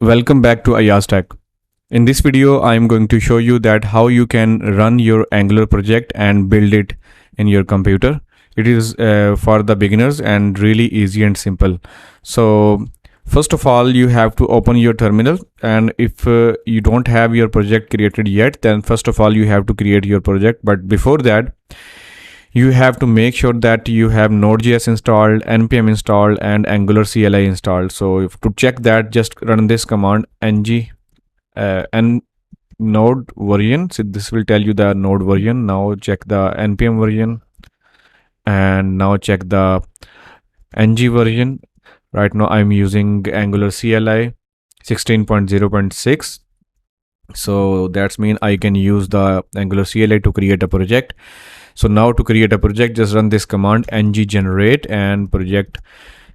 Welcome back to Ayaz Tech. In this video, I am going to show you that how you can run your Angular project and build it in your computer. It is for the beginners and really easy and simple. So first of all, you have to open your terminal, and if you don't have your project created yet, then first of all you have to create your project. But before that, you have to make sure that you have node.js installed, npm installed, and angular CLI installed. So to check that, just run this command ng and node version. So this will tell you the node version. Now check the npm version, and now check the ng version. Right now I'm using angular CLI 16.0.6. so that's mean I can use the angular CLI to create a project. So now to create a project, just run this command ng generate and project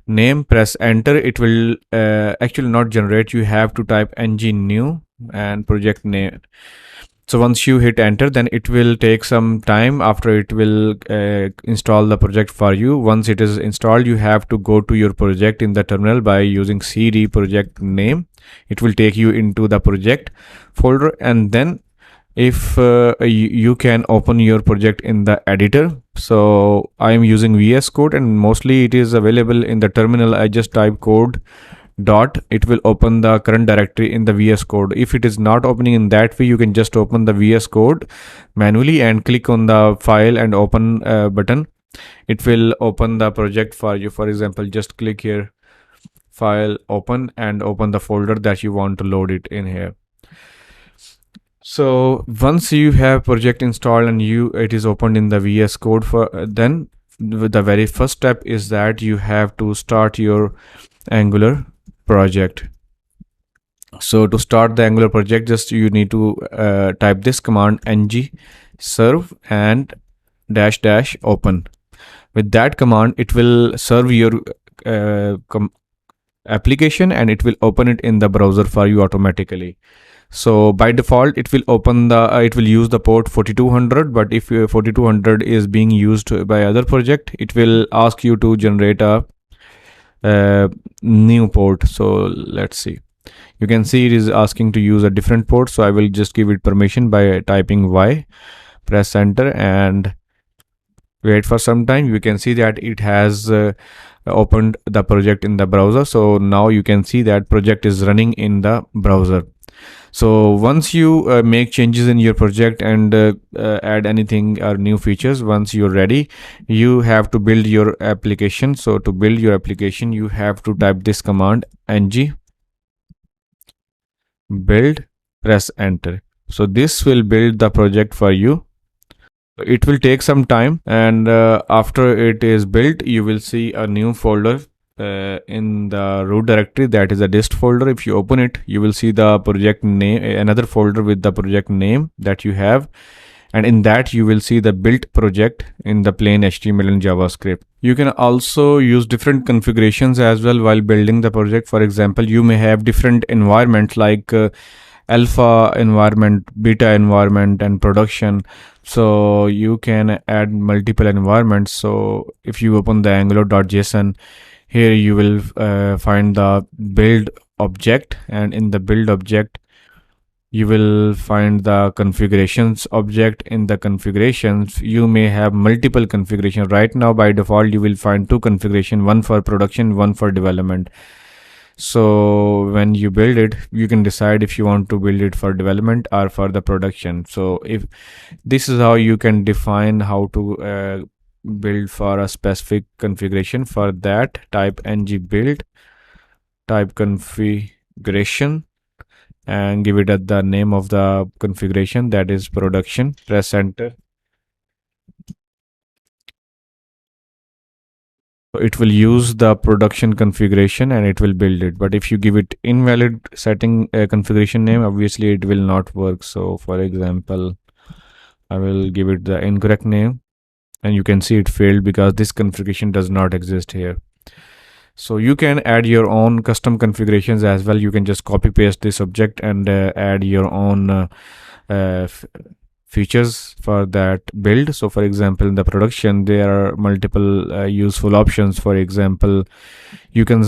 name, press enter. It will actually not generate, you have to type ng new and project name. So once you hit enter, then it will take some time. After it will install the project for you. Once it is installed, you have to go to your project in the terminal by using cd project name. It will take you into the project folder, and then if you can open your project in the editor. So I am using VS Code, and mostly it is available in the terminal. I just type code dot, it will open the current directory in the VS Code. If it is not opening in that way, you can just open the VS Code manually and click on the file and open button. It will open the project for you. For example, just click here, file, open, and open the folder that you want to load it in here. So once you have project installed and it is opened in the VS Code, for then the very first step is that you have to start your Angular project. So to start the Angular project, just you need to type this command ng serve and dash dash open. With that command, it will serve your application, and it will open it in the browser for you automatically. So by default, it will open it will use the port 4200, but if 4200 is being used by other project, it will ask you to generate a new port. So let's see, you can see it is asking to use a different port. So I will just give it permission by typing y, press enter, and wait for some time. You can see that it has opened the project in the browser. So now you can see that project is running in the browser. So once you make changes in your project and add anything or new features, once you're ready, you have to build your application. So to build your application, you have to type this command ng build, press enter. So this will build the project for you. It will take some time, and after it is built, you will see a new folder in the root directory, that is a dist folder. If you open it, you will see the project name, another folder with the project name that you have, and in that you will see the built project in the plain HTML and JavaScript. You can also use different configurations as well while building the project. For example, you may have different environments like alpha environment, beta environment, and production. So you can add multiple environments. So if you open the angular.json, here you will find the build object, and in the build object you will find the configurations object. In the configurations, you may have multiple configurations. Right now by default you will find two configurations, one for production, one for development. So when you build it, you can decide if you want to build it for development or for the production. So if this is how you can define how to build for a specific configuration. For that, type ng build, type configuration, and give it at the name of the configuration, that is production. Press enter. So it will use the production configuration and it will build it. But if you give it invalid setting configuration name, obviously it will not work. So for example, I will give it the incorrect name, and you can see it failed because this configuration does not exist here. So you can add your own custom configurations as well. You can just copy paste this object and add your own features for that build. So for example, in the production there are multiple useful options. For example, you can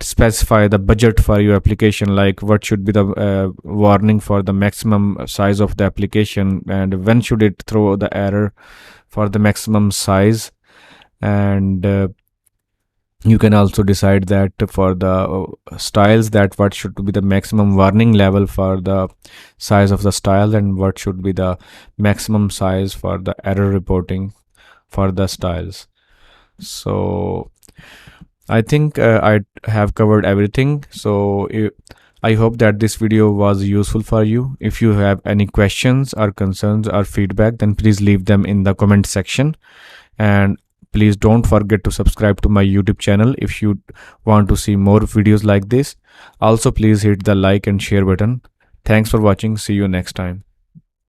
specify the budget for your application, like what should be the warning for the maximum size of the application, and when should it throw the error for the maximum size. And you can also decide that for the styles, that what should be the maximum warning level for the size of the style, and what should be the maximum size for the error reporting for the styles. So I think I have covered everything. So I hope that this video was useful for you. If you have any questions or concerns or feedback, then please leave them in the comment section. And please don't forget to subscribe to my YouTube channel if you want to see more videos like this. Also, please hit the like and share button. Thanks for watching. See you next time.